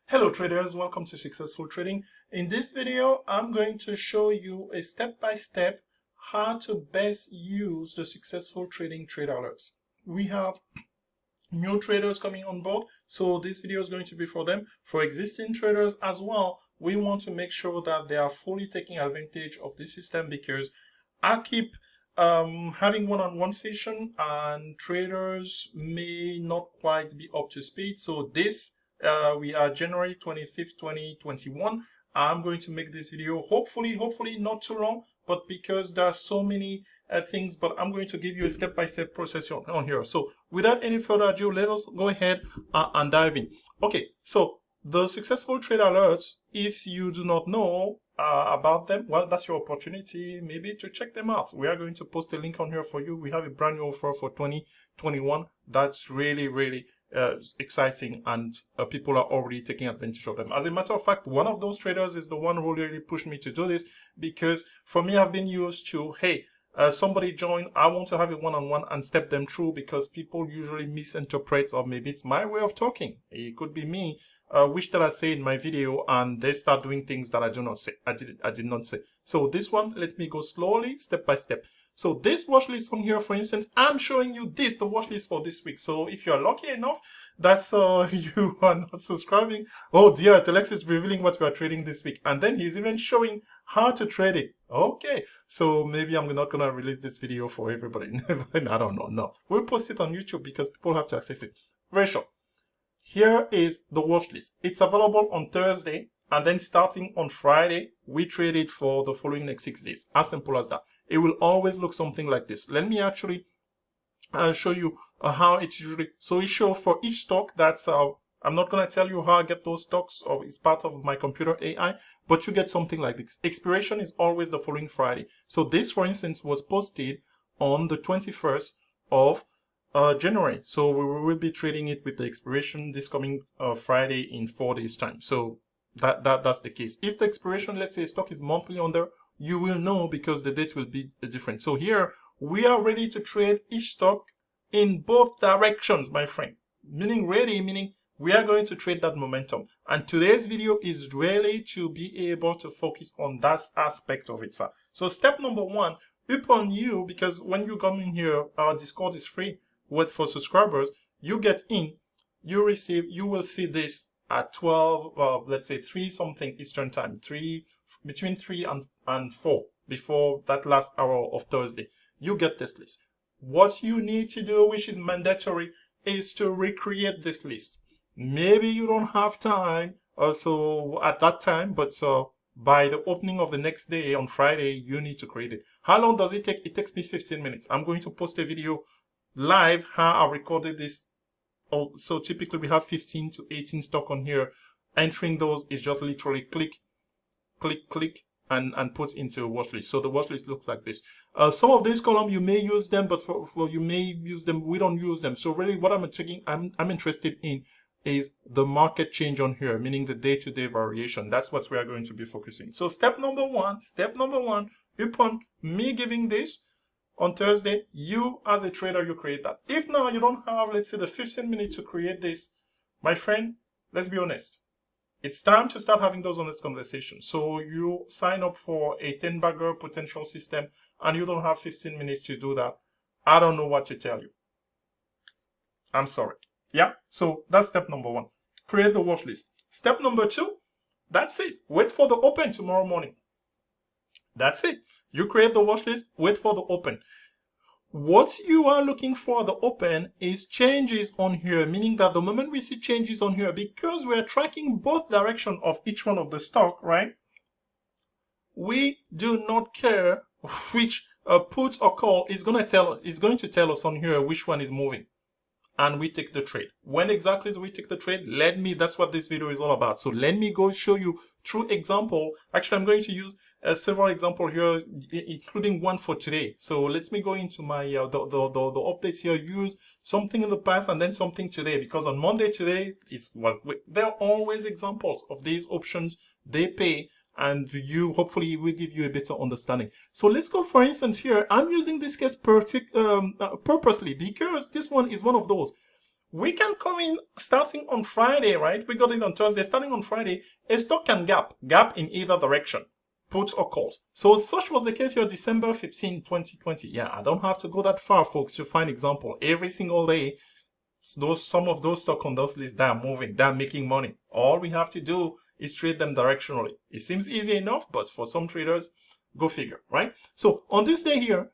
Hello traders, welcome to Successful Trading. In this video, I'm going to show you a step-by-step how to best use the Successful Trading trade alerts. We have new traders coming on board, so this video is going to be for them. For existing traders as well, we want to make sure that they are fully taking advantage of the system because I keep having one-on-one session and traders may not quite be up to speed. So this we are January 25th, 2021. I'm going to make this video hopefully not too long, but because there are so many things, but I'm going to give you a step-by-step process on here. So without any further ado, let us go ahead and dive in. Okay, so the Successful Trade Alerts, if you do not know about them, well, that's your opportunity maybe to check them out. We are going to post a link on here for you. We have a brand new offer for 2021 that's really exciting, and people are already taking advantage of them. As a matter of fact, one of those traders is the one who really pushed me to do this, because for me, I've been used to, hey, somebody join, I want to have a one-on-one and step them through, because people usually misinterpret, or maybe it's my way of talking. It could be me, which that I say in my video, and they start doing things that I do not say. I did not say. So this one, let me go slowly, step by step. So this watch list on here, for instance, I'm showing you the watch list for this week. So if you're lucky enough that you are not subscribing, oh dear, Telex is revealing what we are trading this week. And then he's even showing how to trade it. Okay, so maybe I'm not going to release this video for everybody. I don't know. No, we'll post it on YouTube because people have to access it. Very short. Here is the watch list. It's available on Thursday, and then starting on Friday, we trade it for the following next 6 days. As simple as that. It will always look something like this. Let me actually show you how it's usually. So it shows for each stock. That's I'm not going to tell you how I get those stocks, or it's part of my computer AI, but you get something like this. Expiration is always the following Friday. So this, for instance, was posted on the 21st of January. So we will be trading it with the expiration this coming Friday in 4 days time. So that's the case. If the expiration, let's say stock is monthly on there, you will know because the date will be different. So here we are ready to trade each stock in both directions, my friend. Meaning ready, meaning we are going to trade that momentum. And today's video is really to be able to focus on that aspect of it, sir. So step number one, upon you, because when you come in here, our Discord is free for subscribers. You get in, you will see this at 12, let's say 3 something Eastern time, between 3 and 4, before that last hour of Thursday. You get this list. What you need to do, which is mandatory, is to recreate this list. Maybe you don't have time also at that time, but by the opening of the next day on Friday, you need to create it. How long does it take? It takes me 15 minutes. I'm going to post a video live how I recorded this. So typically we have 15 to 18 stock on here. Entering those is just literally click and put into a watch list. So the watch list looks like this. Some of these columns you may use them, but for you may use them, we don't use them. So really what I'm interested in is the market change on here, meaning the day-to-day variation. That's what we are going to be focusing. So step number one, upon me giving this on Thursday, you as a trader, you create that. If now you don't have, let's say, the 15 minutes to create this, my friend, let's be honest. It's time to start having those honest conversations. So you sign up for a 10-bagger potential system and you don't have 15 minutes to do that. I don't know what to tell you. I'm sorry. Yeah, so that's step number one. Create the watch list. Step number two, that's it. Wait for the open tomorrow morning. That's it. You create the watch list, wait for the open. What you are looking for the open is changes on here, meaning that the moment we see changes on here, because we are tracking both direction of each one of the stock, right? We do not care which put or call is going to tell us on here which one is moving. And we take the trade. When exactly do we take the trade? That's what this video is all about. So let me go show you through example. Actually, I'm going to use several examples here, including one for today. So let me go into my the updates here. Use something in the past and then something today, because on Monday today there are always examples of these options. They pay, and hopefully will give you a better understanding. So let's go, for instance, here. I'm using this case purposely because this one is one of those. we can come in starting on Friday, right? We got it on Thursday. Starting on Friday, a stock can gap in either direction, puts or calls. So such was the case here, December 15, 2020. Yeah, I don't have to go that far, folks, to find example. Every single day, some of those stock on those lists that are moving, that are making money. All we have to do is trade them directionally. It seems easy enough, but for some traders, go figure, right? So on this day here,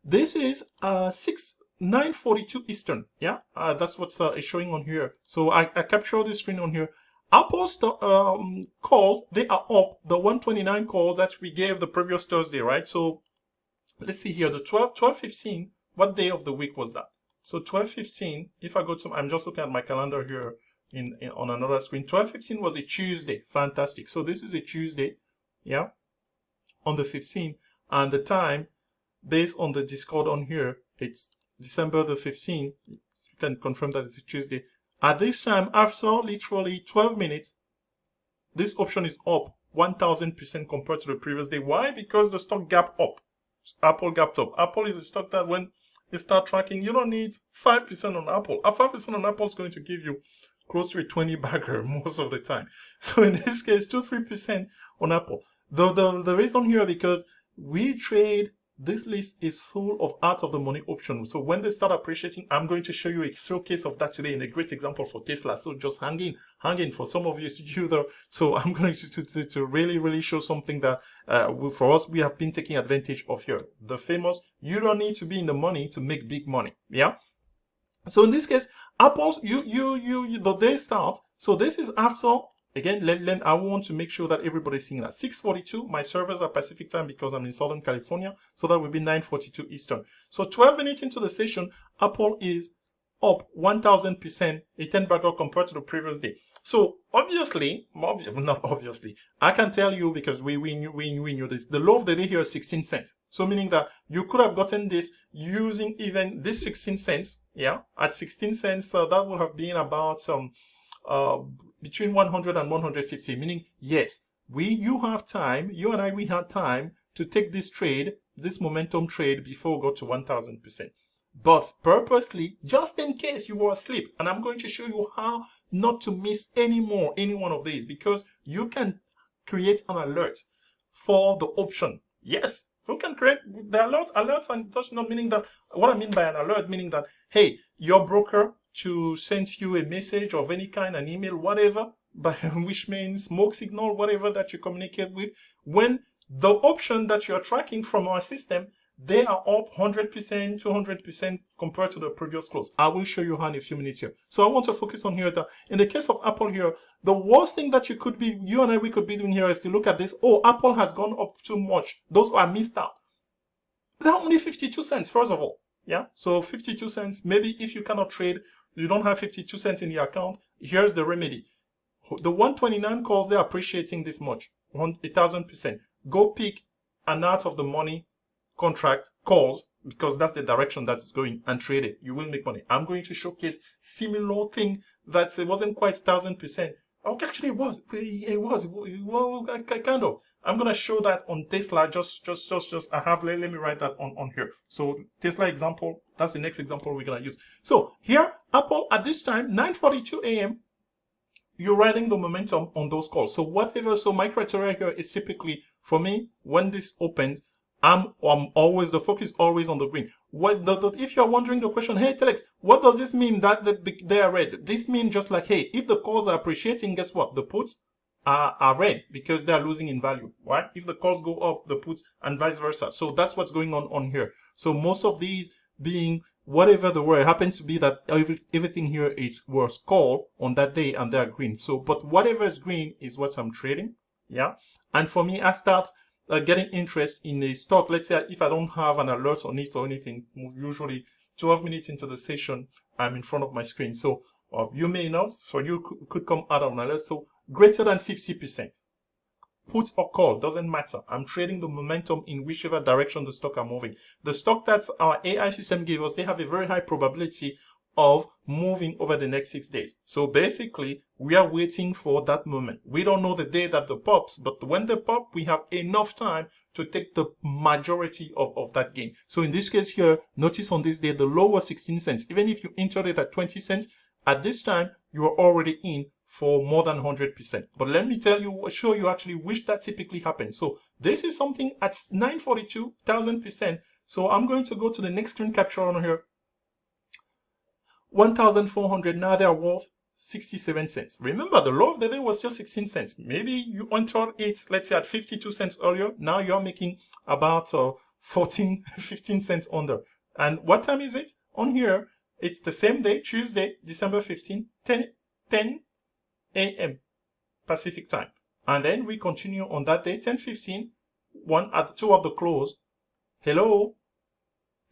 this is 9:42 Eastern. Yeah, that's what's showing on here. So I captured the screen on here. Apple's calls, they are up. The 129 call that we gave the previous Thursday, right? So let's see here, the 12:15. What day of the week was that? So 12:15. If I go to, I'm just looking at my calendar here on another screen. 12:15 was a Tuesday. Fantastic. So this is a Tuesday. Yeah, on the 15th, and the time, based on the Discord on here, it's December the 15th. You can confirm that it's a Tuesday. At this time, after literally 12 minutes, this option is up 1,000% compared to the previous day. Why? Because the stock gap up. Apple gapped up. Apple is a stock that when you start tracking, you don't need 5% on Apple. 5% on Apple is going to give you close to a 20 bagger most of the time. So in this case, 2-3% on Apple. The reason here, because we trade, this list is full of out of the money options. So when they start appreciating, I'm going to show you a showcase of that today in a great example for Tesla. So just hang in for some of you there. So I'm going to really show something that for us, we have been taking advantage of here. The famous, you don't need to be in the money to make big money. Yeah. So in this case, Apple's, the day starts. So this is after. Again, I want to make sure that everybody's seeing that. 6:42, my servers are Pacific time because I'm in Southern California, so that will be 9:42 Eastern. So 12 minutes into the session, Apple is up 1,000%, a 10 bagger compared to the previous day. So obviously, not obviously, I can tell you because we knew this. The low of the day here is 16 cents. So meaning that you could have gotten this using even this 16 cents. Yeah, at 16 cents, that would have been about between 100 and 150, meaning yes, you have time, you and I, we had time to take this trade, this momentum trade before we go to 1,000%. But purposely, just in case you were asleep, and I'm going to show you how not to miss any one of these, because you can create an alert for the option. Yes, you can create the alerts, and that's not meaning that, what I mean by an alert, meaning that, hey, your broker to send you a message of any kind, an email, whatever, but which means smoke signal, whatever that you communicate with, when the option that you're tracking from our system, they are up 100%, 200% compared to the previous close. I will show you how in a few minutes here. So I want to focus on here that in the case of Apple here, the worst thing that you and I, we could be doing here is to look at this. Oh, Apple has gone up too much. Those are missed out. They're only 52 cents, first of all. Yeah, so 52 cents. Maybe if you cannot trade, you don't have 52 cents in your account, here's the remedy. The 129 calls, they're appreciating this much, 1,000%. Go pick an out of the money contract calls, because that's the direction that's going, and trade it. You will make money. I'm going to showcase similar thing that it wasn't quite 1,000%. Okay, actually it was kind of. I'm going to show that on Tesla. I have, let me write that on here. So Tesla example, that's the next example we're going to use. So here, Apple at this time, 9:42 a.m., you're riding the momentum on those calls. So whatever, so my criteria here is typically, for me, when this opens, I'm always, the focus is always on the green. If you're wondering the question, hey Telex, what does this mean that they are red? This means just like, hey, if the calls are appreciating, guess what? The puts are red because they are losing in value, right? If the calls go up, the puts, and vice versa. So that's what's going on here. So most of these being whatever the word happens to be that everything here was call on that day and they're green. So, but whatever is green is what I'm trading. Yeah. And for me, I start getting interest in a stock. Let's say if I don't have an alert on it or anything, usually 12 minutes into the session, I'm in front of my screen. So you may not, so you could come out of an alert. So greater than 50%. Put or call, doesn't matter. I'm trading the momentum in whichever direction the stock are moving. The stock that our AI system gave us, they have a very high probability of moving over the next 6 days. So basically, we are waiting for that moment. We don't know the day that the pops, but when they pop, we have enough time to take the majority of that gain. So in this case here, notice on this day, the low was 16 cents. Even if you entered it at 20 cents, at this time, you are already in for more than 100%. But let me show you actually which that typically happens. So this is something at 942, 1000%. So I'm going to go to the next screen capture on here. 1,400, now they are worth 67 cents. Remember, the low of the day was still 16 cents. Maybe you entered it, let's say, at 52 cents earlier. Now you're making about 15 cents under. And what time is it? On here, it's the same day, Tuesday, December 15, 10 a.m. Pacific time. And then we continue on that day, 10:15, 2 of the close. Hello,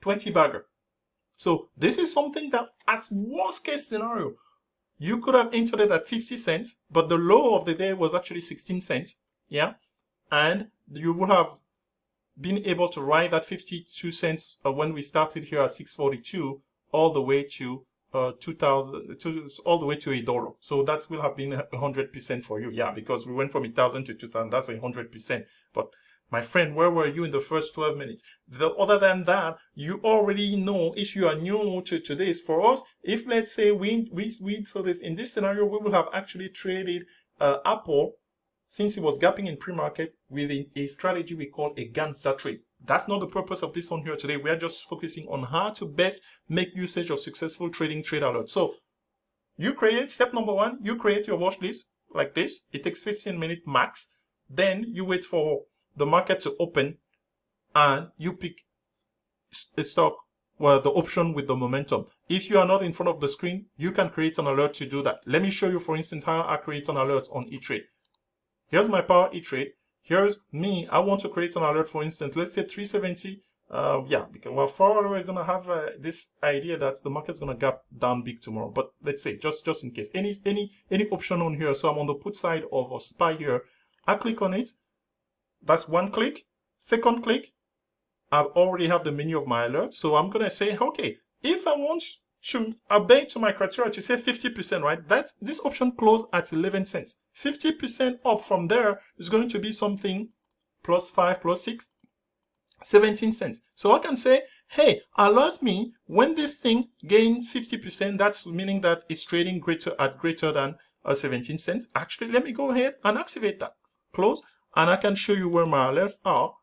20 bagger. So this is something that, as worst case scenario, you could have entered it at 50 cents, but the low of the day was actually 16 cents. Yeah. And you would have been able to ride that 52 cents when we started here at 642 all the way to 2,000, all the way to $1. So that will have been 100% for you. Yeah, because we went from 1,000 to 2,000. That's 100%. But my friend, where were you in the first 12 minutes? Other than that, you already know, if you are new to this, for us, if let's say we so this in this scenario, we will have actually traded Apple, since it was gapping in pre-market, with a strategy we call a Gangsta trade. That's not the purpose of this on here today. We are just focusing on how to best make usage of successful trading trade alerts. So you create, step number 1, you create your watch list like this. It takes 15 minutes max. Then you wait for the market to open and you pick a stock, well, the option with the momentum. If you are not in front of the screen, you can create an alert to do that. Let me show you, for instance, how I create an alert on E-Trade. Here's my Power E-Trade. Here's me. I want to create an alert, for instance, let's say 370. Yeah, because well, Forward is gonna have this idea that the market's gonna gap down big tomorrow. But let's say just in case, any option on here. So I'm on the put side of a SPY here. I click on it. That's one click. Second click, I already have the menu of my alert. So I'm gonna say, okay, if I want to obey to my criteria to say 50%, right? That's this option closed at 11 cents. 50% up from there is going to be something plus 5 plus 6, 17 cents. So I can say, hey, alert me when this thing gains 50%. That's meaning that it's trading greater than 17 cents. Actually, let me go ahead and activate that. Close, and I can show you where my alerts are.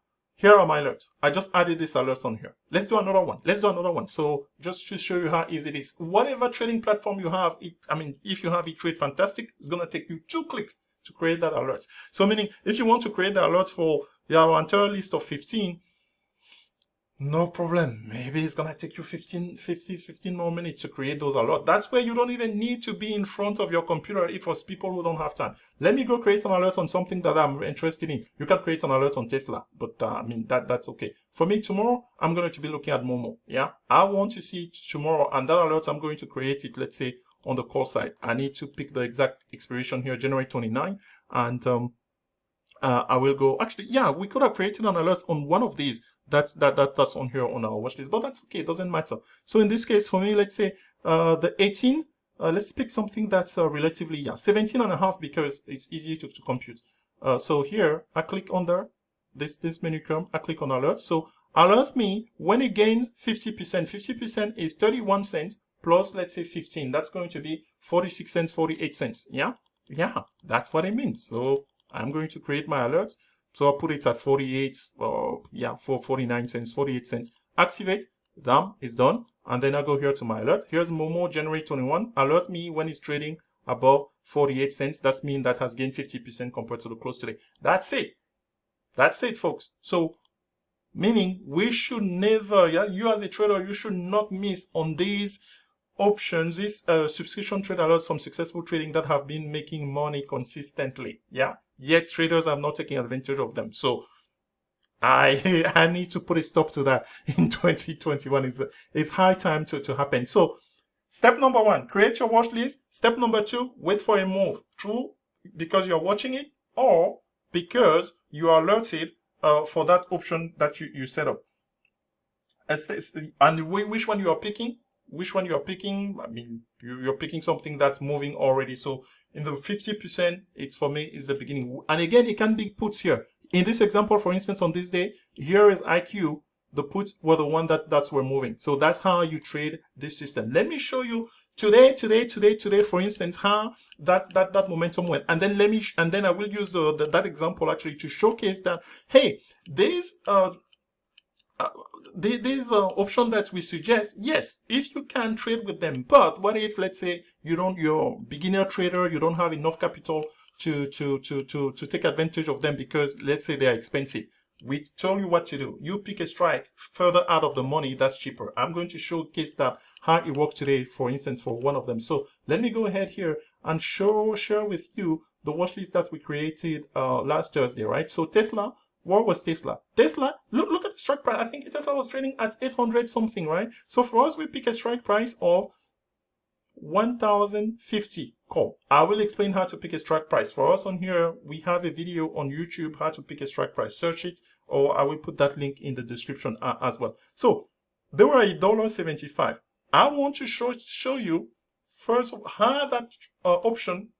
Here are my alerts. I just added this alert on here. Let's do another one. So just to show you how easy it is. Whatever trading platform you have, if you have E-Trade, fantastic. It's going to take you 2 clicks to create that alert. So meaning, if you want to create the alert for your entire list of 15, no problem. Maybe it's going to take you 15 more minutes to create those alerts. That's where you don't even need to be in front of your computer if for people who don't have time. Let me go create an alert on something that I'm interested in. You can create an alert on Tesla, but that's okay. For me, tomorrow, I'm going to be looking at Momo. Yeah, I want to see it tomorrow, and that alert, I'm going to create it, let's say, on the call side. I need to pick the exact expiration here, January 29, and I will go. Actually, yeah, we could have created an alert on one of these. That's on here on our watch list, but that's okay. It doesn't matter. So in this case, for me, let's say the 18. Let's pick something that's relatively 17.5 because it's easy to compute. So here I click under this menu term. I click on alert. So alert me when it gains 50%. 50% is 31 cents plus, let's say, 15. That's going to be 46 cents, 48 cents. Yeah, that's what it means. So I'm going to create my alerts. So I'll put it at 48, for 49 cents, 48 cents. Activate, done, it's done. And then I go here to my alert. Here's Momo, January 21. Alert me when it's trading above 48 cents. That's mean that has gained 50% compared to the close today. That's it. That's it, folks. So, meaning we should never, you as a trader, you should not miss on these options, these subscription trade alerts from Successful Trading that have been making money consistently. Yeah. Yet traders have not taken advantage of them. So I need to put a stop to that in 2021. It's high time to happen. So step number 1, create your watch list. Step number 2, wait for a move. True, because you're watching it, or because you are alerted for that option that you set up. And which one you are picking? You're picking something that's moving already. So in the 50%, it's for me is the beginning. And again, it can be put here. In this example, for instance, on this day, here is IQ. The puts were the one that's were moving. So that's how you trade this system. Let me show you today, for instance, how that momentum went. And then I will use that example actually to showcase that, hey, these options that we suggest, yes, if you can trade with them, but what if, let's say, you're a beginner trader, you don't have enough capital to take advantage of them because, let's say, they are expensive. We tell you what to do. You pick a strike further out of the money that's cheaper. I'm going to showcase that how it works today, for instance, for one of them. So let me go ahead here and share with you the watch list that we created last Thursday, right? So Tesla. What was Tesla? Tesla, look at the strike price. I think Tesla was trading at 800 something, right? So for us, we pick a strike price of 1050 call. I will explain how to pick a strike price. For us on here, we have a video on YouTube how to pick a strike price. Search it, or I will put that link in the description as well. So they were $1.75. I want to show you first how that option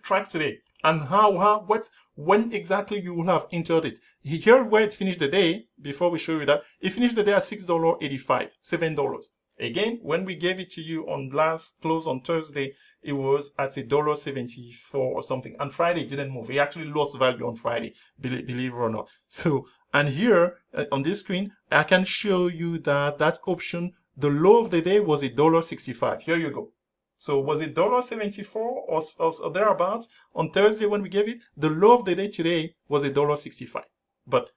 tracked today, and when exactly you will have entered it. Here where it finished the day, before we show you that, it finished the day at $6.85, $7. Again, when we gave it to you on last close on Thursday, it was at $1.74 or something. And Friday didn't move. It actually lost value on Friday, believe it or not. So, and here on this screen, I can show you that option, the low of the day was $1.65. Here you go. So was it $1.74 or thereabouts on Thursday when we gave it? The low of the day today was $1.65. But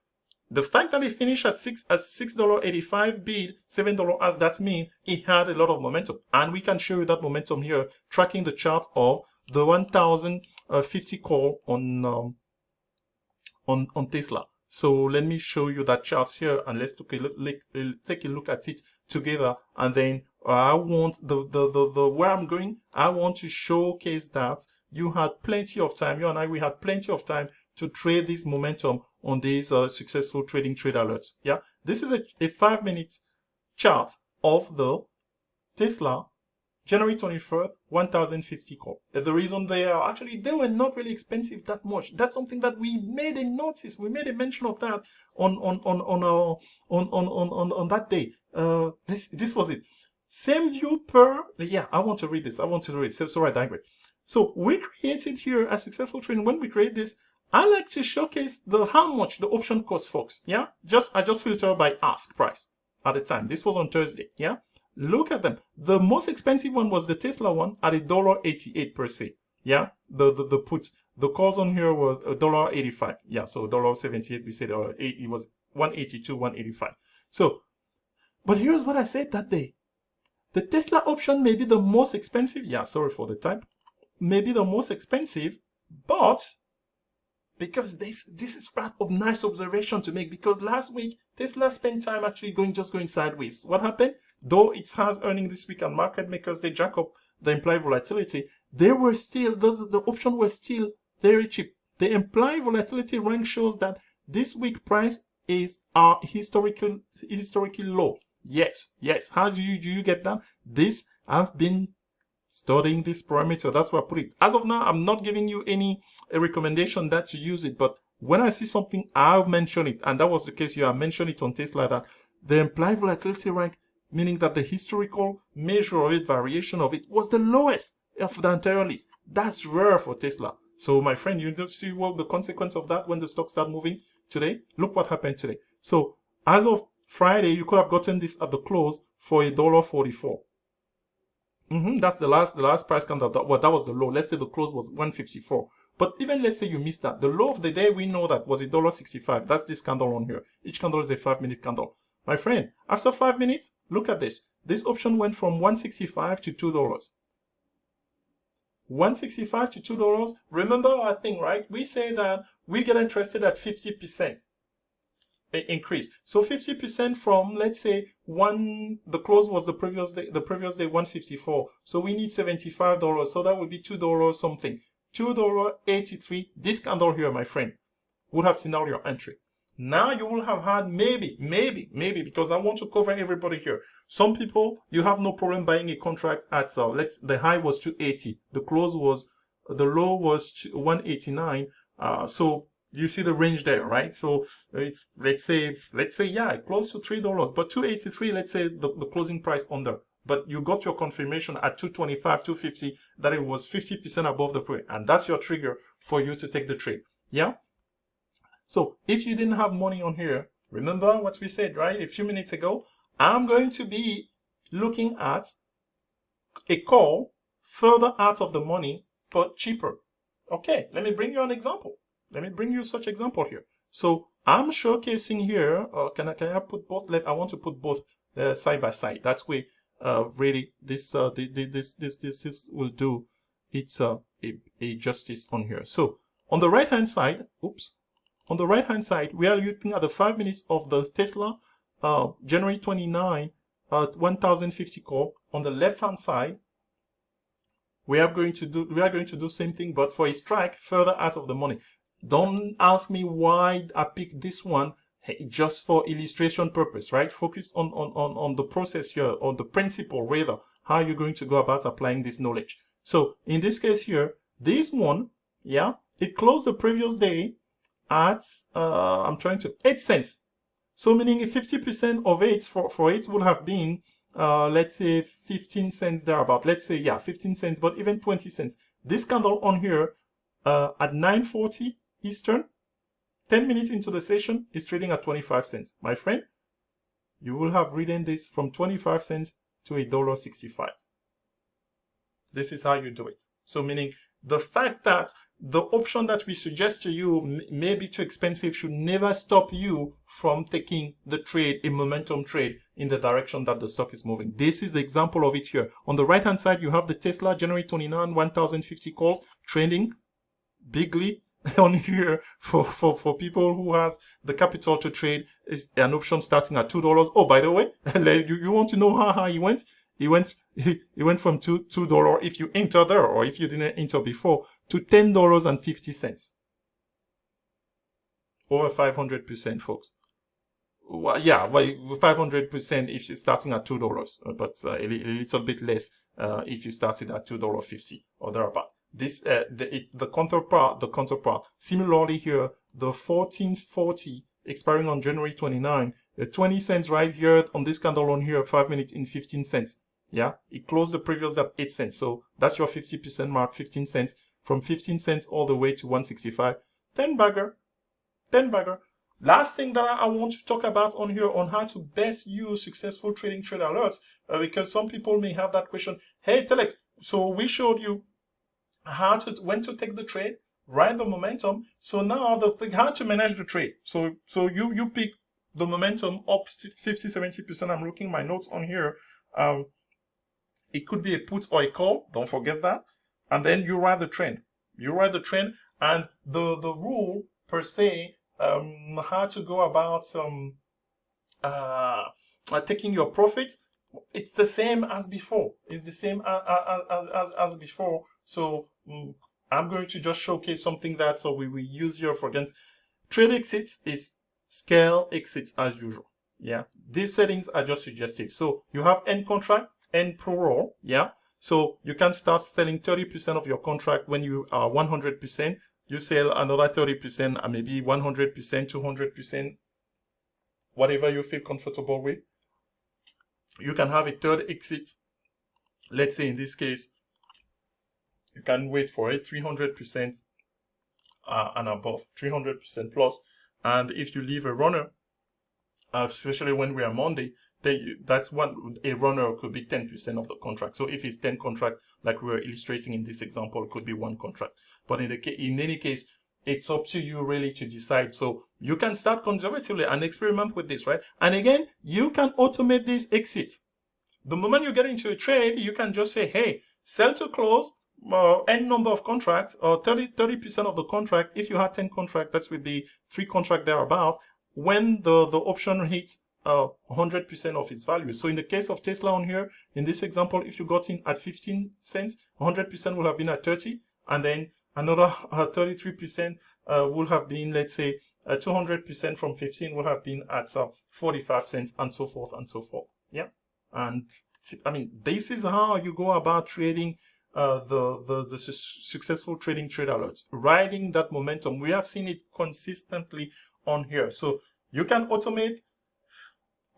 the fact that it finished at $6.85 bid, $7 as that means it had a lot of momentum. And we can show you that momentum here, tracking the chart of the 1050 call on Tesla. So let me show you that chart here, and let's take a look at it together. And then I want where I'm going, I want to showcase that you had plenty of time. You and I, we had plenty of time to trade this momentum on these successful trade alerts. Yeah, this is a 5-minute chart of the Tesla January 21st, 1050 call. The reason they were not really expensive that much. That's something that we made a notice. We made a mention of that on that day. This was it. Same view per, yeah, I want to read this. So I digress. So we created here a successful trade. When we create this, I like to showcase how much the option costs, folks. Yeah, I just filter by ask price at the time. This was on Thursday. Yeah, look at them. The most expensive one was the Tesla one at $1.88 per se. Yeah, the put, the calls on here was $1.85. Yeah, so $1.78. We said it was 182, 185. So, but here's what I said that day. The Tesla option may be the most expensive. Yeah, sorry for the type. Maybe the most expensive, but because this is part of nice observation to make, because last week Tesla spent time actually going sideways. What happened? Though it has earnings this week and market makers, they jack up the implied volatility, they were still, the option was still very cheap. The implied volatility rank shows that this week price is historically low. Yes. How do you get that? This, I've been studying this parameter. That's why I put it. As of now, I'm not giving you a recommendation that to use it, but when I see something, I'll mention it. And that was the case here. I mentioned it on Tesla that the implied volatility rank, meaning that the historical measure of it, variation of it, was the lowest of the entire list. That's rare for Tesla. So my friend, you don't see what the consequence of that when the stock start moving today. Look what happened today. So as of Friday, you could have gotten this at the close for $1.44. That's the last price candle. That was the low. Let's say the close was 154. But even let's say you missed that. The low of the day, we know that was $1.65. That's this candle on here. Each candle is a 5-minute candle. My friend, after 5 minutes, look at this. This option went from $1.65 to $2. $1.65 to $2. Remember our thing, right? We say that we get interested at 50% increase. So 50% from, let's say, the close was the previous day 154. So we need $75. So that would be $2 something. $2.83. This candle here, my friend, would have seen out your entry. Now you will have had maybe, because I want to cover everybody here. Some people, you have no problem buying a contract at, the high was 280. The low was 189. So you see the range there, right? So it's, let's say, yeah, close to $3, but 283, let's say the closing price under. but you got your confirmation at 225, 250 that it was 50% above the pre, and that's your trigger for you to take the trade. Yeah. So if you didn't have money on here, remember what we said, right? A few minutes ago, I'm going to be looking at a call further out of the money, but cheaper. Okay, let me bring you an example. Let me bring you such example here. So I'm showcasing here, can I put both? I want to put both side by side. That's way really this will do it's a justice on here. So on the right hand side, oops, on the right hand side, we are looking at the 5 minutes of the Tesla January 29 1050 call. On the left hand side, we are going to do same thing, but for a strike further out of the money. Don't ask me why I picked this one. Hey, just for illustration purpose, right? Focus on the process here, on the principle rather, how you're going to go about applying this knowledge. So in this case here, this one, yeah, it closed the previous day at 8 cents. So meaning 50% of it for it would have been let's say 15 cents thereabout. Let's say, yeah, 15 cents, but even 20 cents. This candle on here at 9:40 Eastern, 10 minutes into the session, is trading at 25 cents. My friend, you will have ridden this from 25 cents to $1.65. This is how you do it. So meaning the fact that the option that we suggest to you may be too expensive should never stop you from taking the trade, a momentum trade, in the direction that the stock is moving. This is the example of it here. On the right hand side, you have the Tesla January 29 1050 calls trading bigly on here for people who has the capital to trade. Is an option starting at $2. Oh, by the way, you want to know how high he went? He went from $2 if you enter there, or if you didn't enter before, to $10.50. Over 500%, folks. Well, yeah, 500% if you're starting at $2, but a little bit less if you started at $2.50 or thereabout. This the counterpart. Similarly here, the 1440 expiring on January 29, 20 cents right here on this candle on here, 5 minutes in 15 cents. Yeah, it closed the previous at 8 cents. So that's your 50% mark, 15 cents. From 15 cents all the way to 165. 10 bagger. Last thing that I want to talk about on here on how to best use successful trading trade alerts, because some people may have that question. Hey, Telex, so we showed you when to take the trade, ride the momentum. So now the thing, how to manage the trade. So you pick the momentum up 50-70%. I'm looking my notes on here. It could be a put or a call. Don't forget that. And then you ride the trend. And the rule per se, how to go about taking your profit, it's the same as before. It's the same as before. So I'm going to just showcase something that we use here for against trade exits is scale exits as usual. Yeah, these settings are just suggestive. So you have end contract, end pro roll. Yeah, so you can start selling 30% of your contract when you are 100%. You sell another 30% and maybe 100%, 200%, whatever you feel comfortable with. You can have a third exit. Let's say in this case, you can wait for it 300% and above, 300% plus. And if you leave a runner, especially when we are Monday, that's a runner could be 10% of the contract. So if it's 10 contract, like we were illustrating in this example, it could be one contract. But in any case, it's up to you really to decide. So you can start conservatively and experiment with this, right? And again, you can automate this exit. The moment you get into a trade, you can just say, hey, sell to close, n number of contracts, or 30% of the contract. If you had 10 contracts, that's with the 3 contract thereabouts. When the option hits 100% of its value. So in the case of Tesla on here, in this example, if you got in at 15 cents, 100% will have been at 30, and then another 33% will have been, let's say, 200% from 15 will have been at 45 cents, and so forth and so forth. Yeah, and I mean, this is how you go about trading the successful trading trade alerts, riding that momentum. We have seen it consistently on here. So you can automate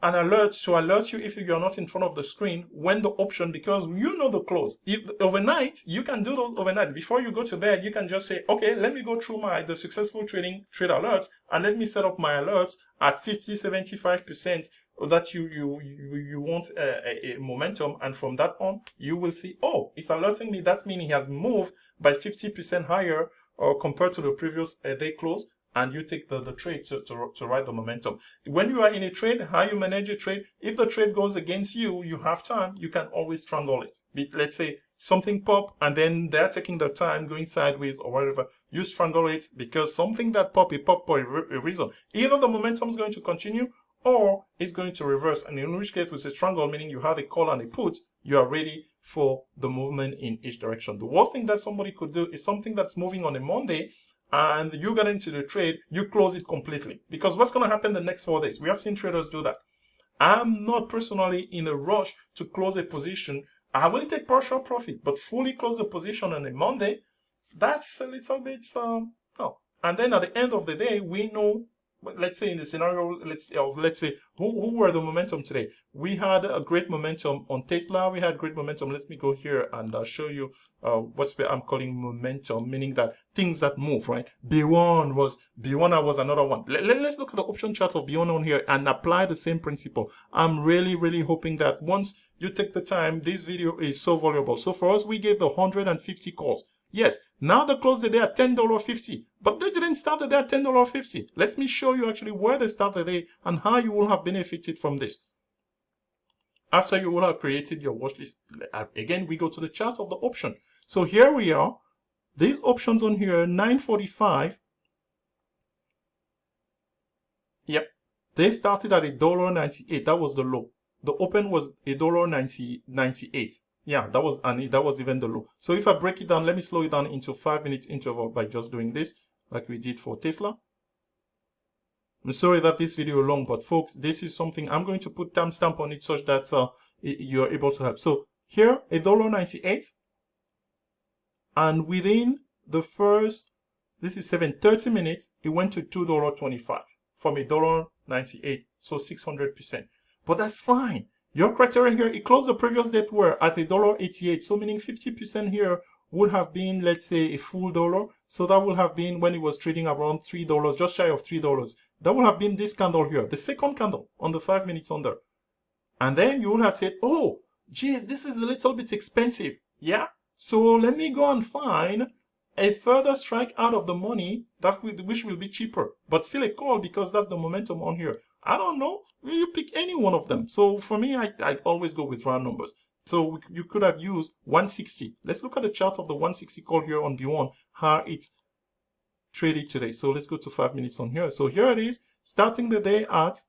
an alert to alert you if you're not in front of the screen when the option, because you know the close. If overnight, you can do those overnight. Before you go to bed, you can just say, okay, let me go through the successful trade alerts, and let me set up my alerts at 50-75% that you want a momentum, and from that on, you will see, oh, it's alerting me. That's meaning he has moved by 50% higher compared to the previous day close. And you take the trade to ride the momentum. When you are in a trade, how you manage a trade, if the trade goes against you, you have time, you can always strangle it. Let's say something pop and then they're taking their time going sideways or whatever, you strangle it because something that pop for a reason. Either the momentum is going to continue or it's going to reverse. And in which case with a strangle, meaning you have a call and a put, you are ready for the movement in each direction. The worst thing that somebody could do is something that's moving on a Monday, and you get into the trade, you close it completely. Because what's going to happen the next 4 days? We have seen traders do that. I'm not personally in a rush to close a position. I will take partial profit, but fully close the position on a Monday, that's a little bit, no. And then at the end of the day, we know, let's say in the scenario, let's say, who were the momentum today? We had a great momentum on Tesla. We had great momentum. Let me go here and show you what I'm calling momentum, meaning that things that move, right? B1 was another one. Let's look at the option chart of B1 on here and apply the same principle. I'm really hoping that once you take the time, this video is so valuable. So for us, we gave the 150 calls. Yes, now they closed the day at $10.50, but they didn't start the day at $10.50. Let me show you actually where they started the day and how you will have benefited from this. After you will have created your watch list, again, we go to the chart of the option. So here we are. These options on here, 9:45. Yep, they started at $1.98. That was the low. The open was $1.98. Yeah, that was even the low. So if I break it down, let me slow it down into 5-minute interval by just doing this, like we did for Tesla. I'm sorry that this video is long, but folks, this is something I'm going to put timestamp on it such that you're able to help. So here, $1.98, and within the first, this is 30 minutes, it went to $2.25 from $1.98, so 600%. But that's fine. Your criteria here, it closed the previous day were at $1.88, so meaning 50% here would have been, let's say, a full dollar. So that would have been when it was trading around $3, just shy of $3. That would have been this candle here, the second candle on the 5 minutes under. And then you would have said, oh, geez, this is a little bit expensive. Yeah, so let me go and find a further strike out of the money which will be cheaper, but still a call because that's the momentum on here. I don't know. You pick any one of them. So for me, I always go with round numbers. So you could have used 160. Let's look at the chart of the 160 call here on B1, how it's traded today. So let's go to 5 minutes on here. So here it is, starting the day at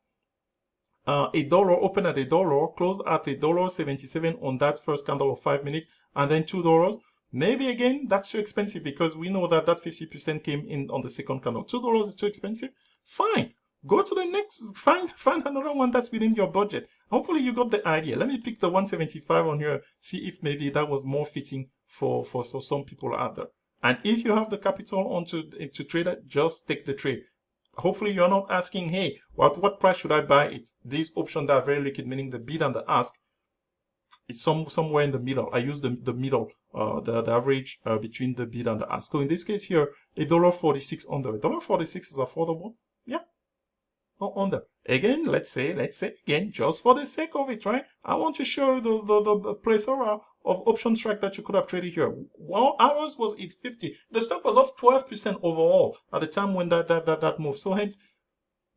$1, open at $1, close at $1.77 on that first candle of 5 minutes, and then $2. Maybe again, that's too expensive because we know that 50% came in on the second candle. $2 is too expensive. Fine. Go to the next, find another one that's within your budget. Hopefully you got the idea. Let me pick the 175 on here, see if maybe that was more fitting for some people out there. And if you have the capital to trade it, just take the trade. Hopefully you're not asking, hey, what price should I buy it? These options are very liquid, meaning the bid and the ask is somewhere in the middle. I use the middle, the average between the bid and the ask. So in this case here, $1.46 under. $1.46 is affordable. Yeah. On there. Again, let's say again, just for the sake of it, right? I want to show you the plethora of option strike that you could have traded here. Well, ours was 850. The stock was off 12% overall at the time when that moved. So hence,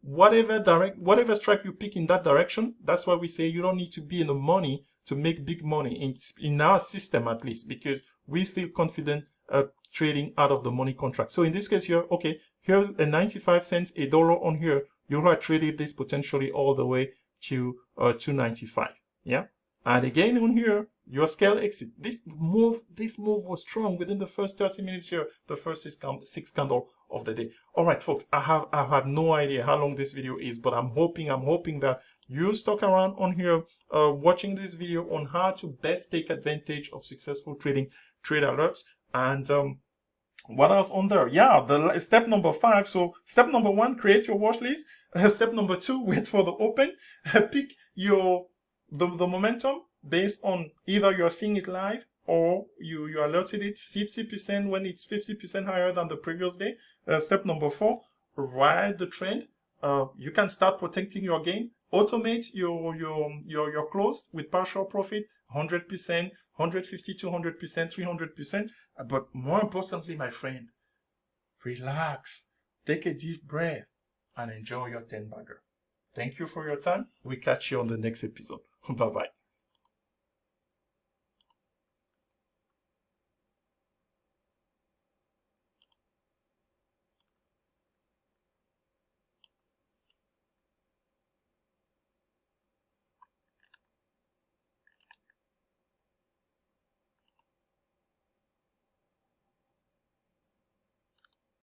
whatever strike you pick in that direction, that's why we say you don't need to be in the money to make big money in our system, at least, because we feel confident trading out of the money contract. So in this case here, okay, here's a 95 cents, $1 on here. You have traded this potentially all the way to 295. Yeah. And again on here, your scale exit. This move was strong within the first 30 minutes here, the first six candle of the day. All right, folks, I have no idea how long this video is, but I'm hoping that you stuck around on here watching this video on how to best take advantage of successful trade alerts. And What else on there? Yeah, the step number 5. So step number 1, create your watch list. Step number 2, wait for the open. Pick the momentum based on either you're seeing it live or you alerted it 50% when it's 50% higher than the previous day. Step number 4, ride the trend. You can start protecting your gain. Automate your close with partial profit, 100%, 150 to 100%, 300%. But more importantly, my friend, relax, take a deep breath, and enjoy your 10 bagger. Thank you for your time. We catch you on the next episode. Bye bye.